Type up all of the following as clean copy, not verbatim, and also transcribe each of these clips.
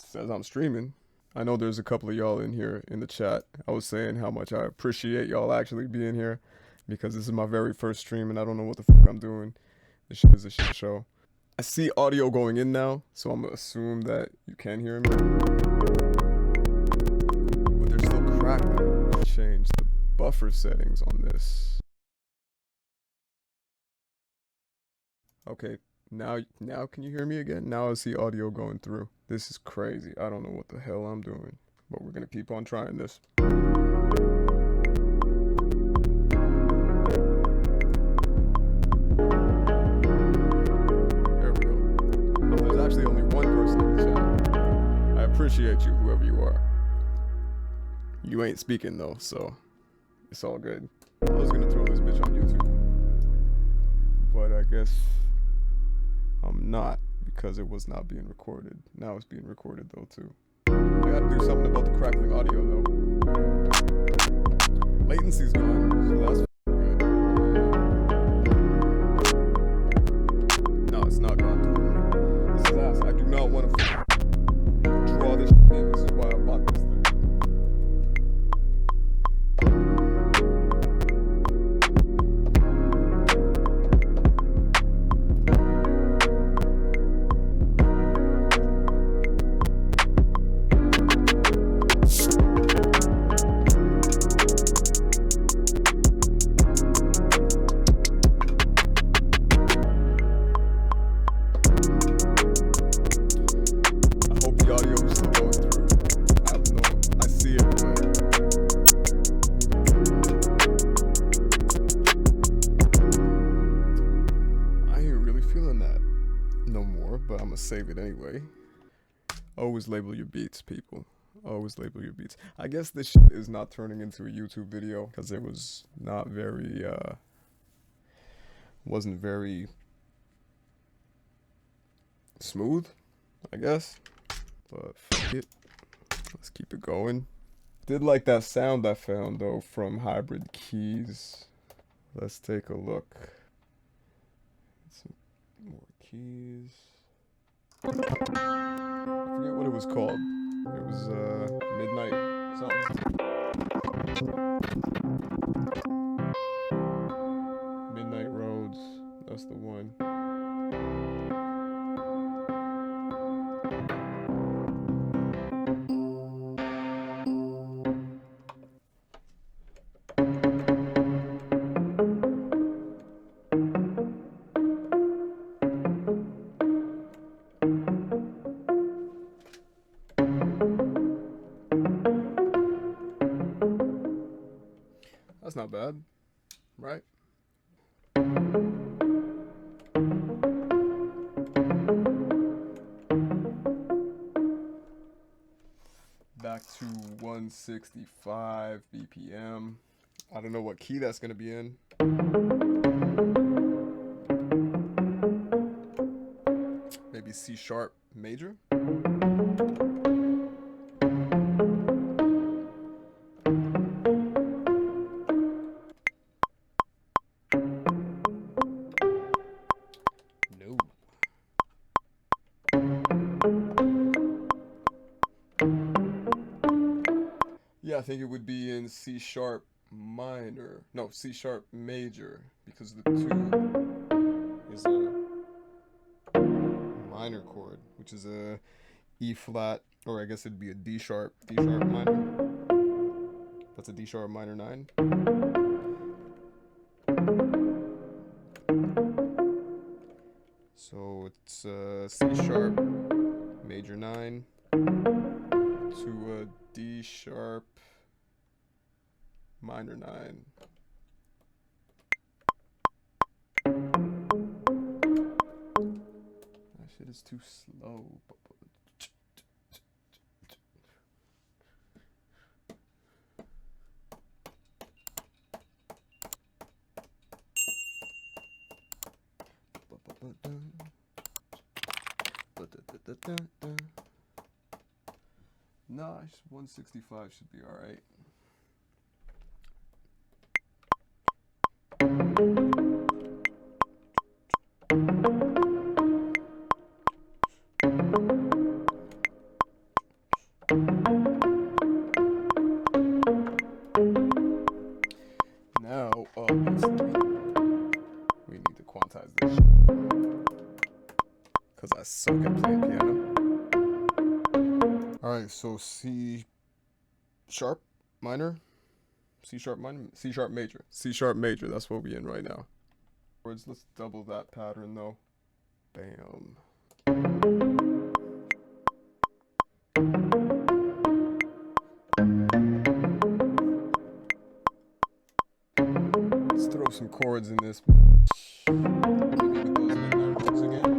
says I'm streaming. I know there's a couple of y'all in here in the chat. I was saying how much I appreciate y'all actually being here because this is my very first stream and I don't know what the fuck I'm doing. This shit is a shit show. I see audio going in now, so I'm gonna assume that you can hear me. But they're still crackling. Change the buffer settings on this. Okay, now can you hear me again? Now I see audio going through. This is crazy. I don't know what the hell I'm doing, but we're gonna keep on trying this. There we go. Oh, there's actually only one person in the chat. I appreciate you, whoever you are. You ain't speaking though, so it's all good. I was gonna throw this bitch on YouTube, but I guess I'm not because it was not being recorded. Now it's being recorded though too. I gotta do something about the crackling audio though. Latency's gone, so that's good. No, it's not gone totally. This is ass. I do not want to draw this in. This is why I bought this thing. Save it anyway. Always label your beats, people. Always label your beats. I guess this shit is not turning into a YouTube video because it was not very wasn't very smooth, I guess. But fuck it. Let's keep it going. Did like that sound I found though from Hybrid Keys. Let's take a look. Some more keys. I forget what it was called. It was midnight something. Midnight Roads. That's the one. That's not bad, right? Back to 165 BPM. I don't know what key that's gonna be in. Maybe C sharp major. I think it would be in C sharp minor. No, C sharp major, because the 2 is a minor chord, which is a E flat, or I guess it'd be a D sharp minor. That's a D sharp minor 9. So it's C sharp major 9 to a D sharp minor 9. That shit is too slow. Nah, 165 should be alright. suck at playing piano. Alright, so C sharp minor, C sharp minor, C sharp major. C sharp major, that's what we're in right now. Let's double that pattern though. Bam. Let's throw some chords in this. Maybe with those midnight roots again.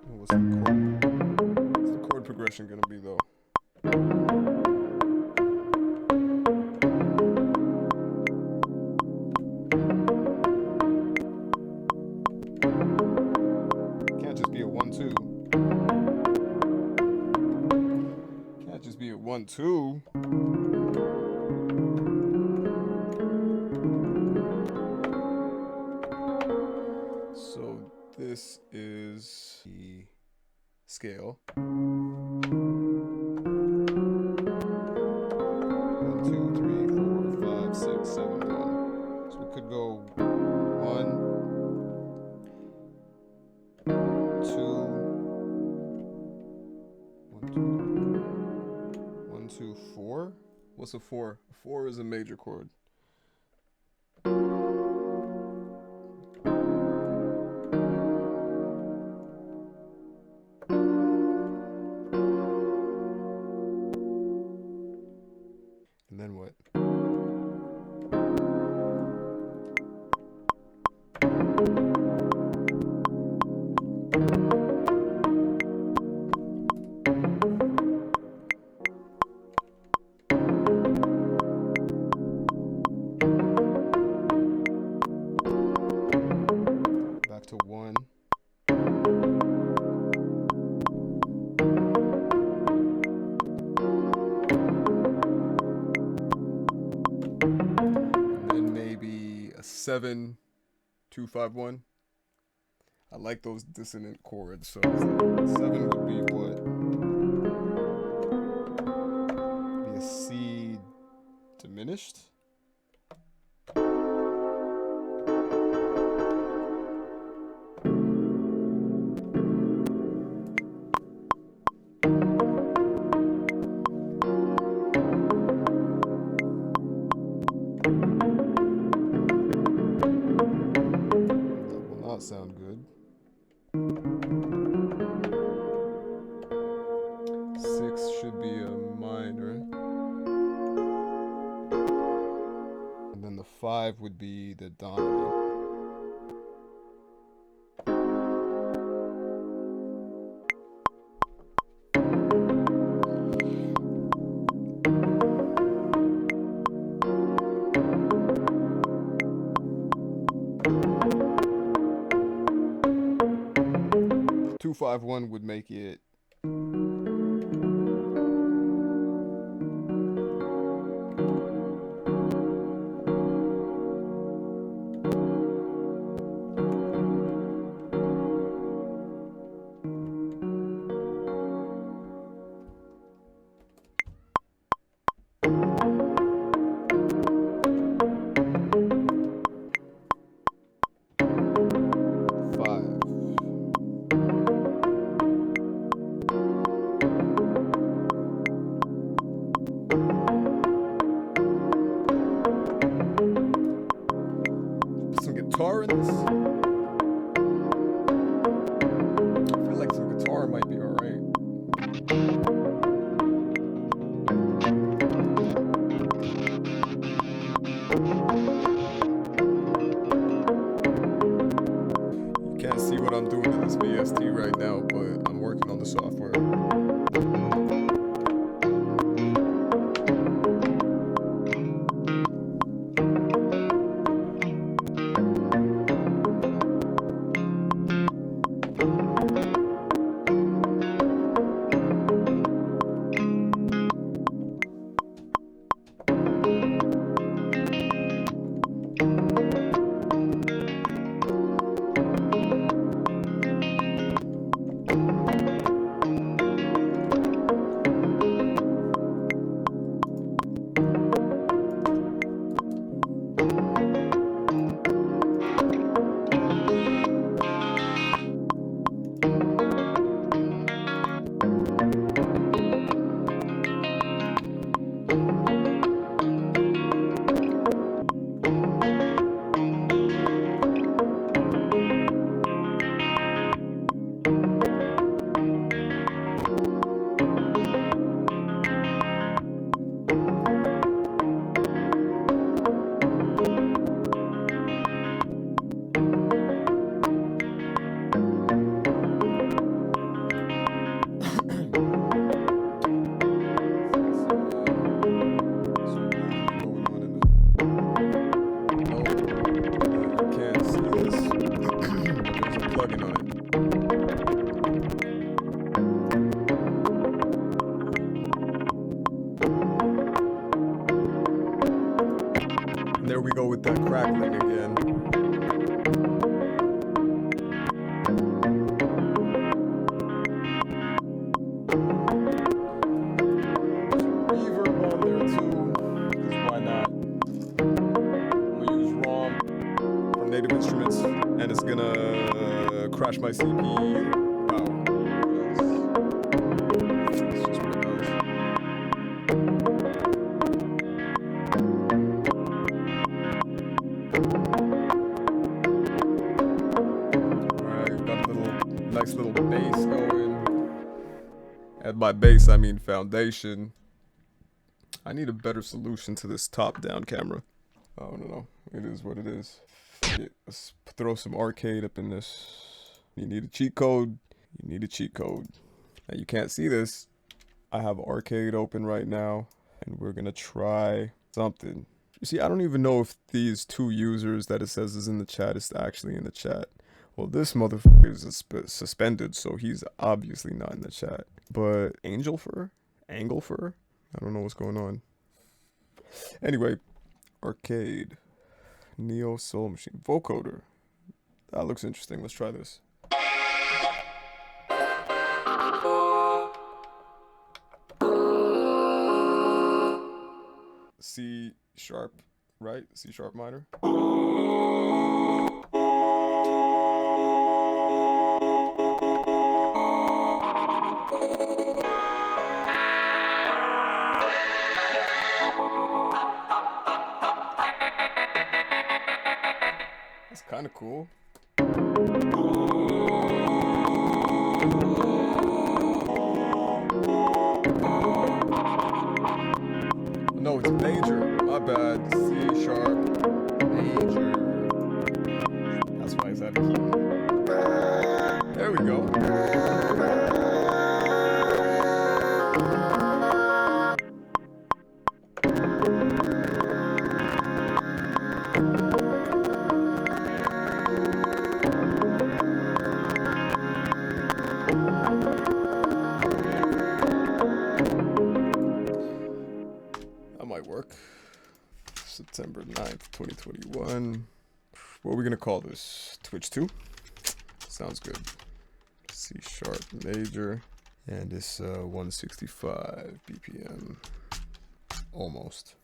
What's the chord progression gonna be though? Can't just be a 1-2. Can't just be a 1-2. So this is the scale. 1, 2, 3, 4, 5, 6, 7, 1. So we could go 1, 2, 4. What's a 4? A 4 is a major chord. And then what? Back to 1. And then maybe a 7, 2, 5, 1. I like those dissonant chords, so 7 would be what? Be a C diminished? That will not sound good. 6 should be a minor. And then the 5 would be the dominant. Two, 5, 1 would make it. Guitar in this? I feel like some guitar might be alright. You can't see what I'm doing in this VST right now, but I'm working on the software. plugin on it. And there we go with that crackling again. Reverb on there too, because why not? I'm gonna use raw from Native Instruments, and it's gonna crash my CPU. Wow. That's just what it does. Alright, got a nice little bass going. And by bass, I mean foundation. I need a better solution to this top-down camera. I don't know. It is what it is. Let's throw some arcade up in this. You need a cheat code. You need a cheat code. Now you can't see this. I have arcade open right now, and we're gonna try something. You see, I don't even know if these 2 users that it says is in the chat is actually in the chat. Well, this motherfucker is suspended, so he's obviously not in the chat. But Angelfer? Anglefer? I don't know what's going on. Anyway, arcade. Neo Soul Machine. Vocoder. That looks interesting. Let's try this. C sharp, right? C sharp minor. That's kind of cool. No, it's major. My bad. C sharp. Major. That's why it's out of key. There we go. That might work. September 9th, 2021. What are we gonna call this? Twitch 2? Sounds good. C sharp major. And it's 165 BPM. Almost.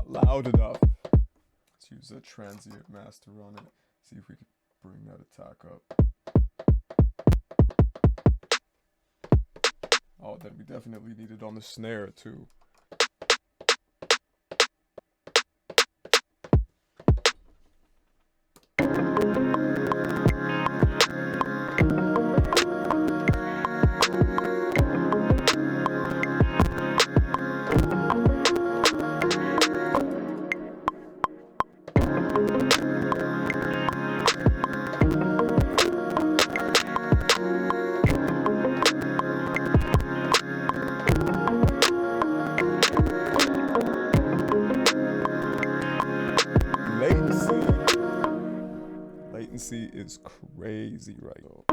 Loud enough. Let's use a transient master on it. See if we can bring that attack up. Oh, then we definitely need it on the snare too. Latency is crazy right now.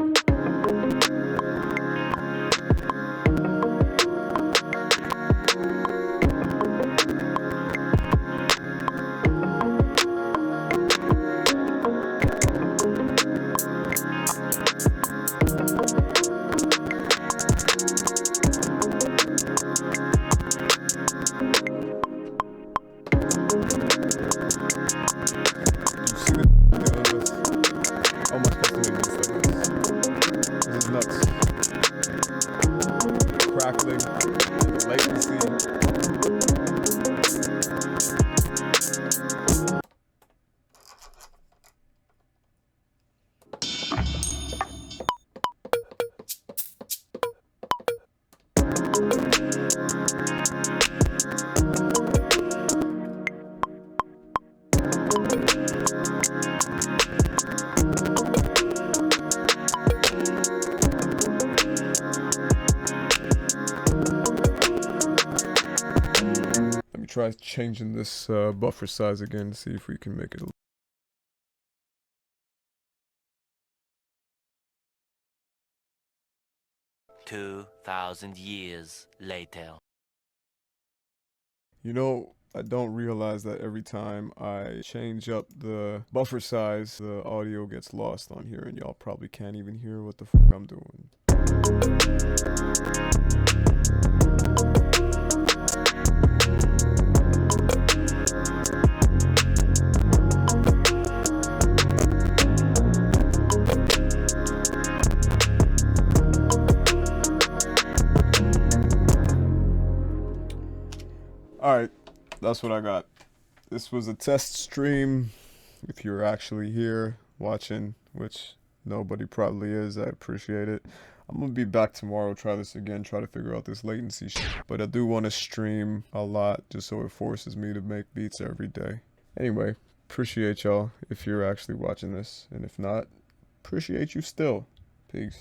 How much custom this is nuts. try changing this buffer size again to see if we can make it 2,000 years later. You know, I don't realize that every time I change up the buffer size, the audio gets lost on here and y'all probably can't even hear what the fuck I'm doing. Alright, that's what I got. This was a test stream. If you're actually here watching, which nobody probably is, I appreciate it. I'm gonna be back tomorrow, try this again, try to figure out this latency shit. But I do want to stream a lot just so it forces me to make beats every day. Anyway, appreciate y'all if you're actually watching this. And if not, appreciate you still. Peace.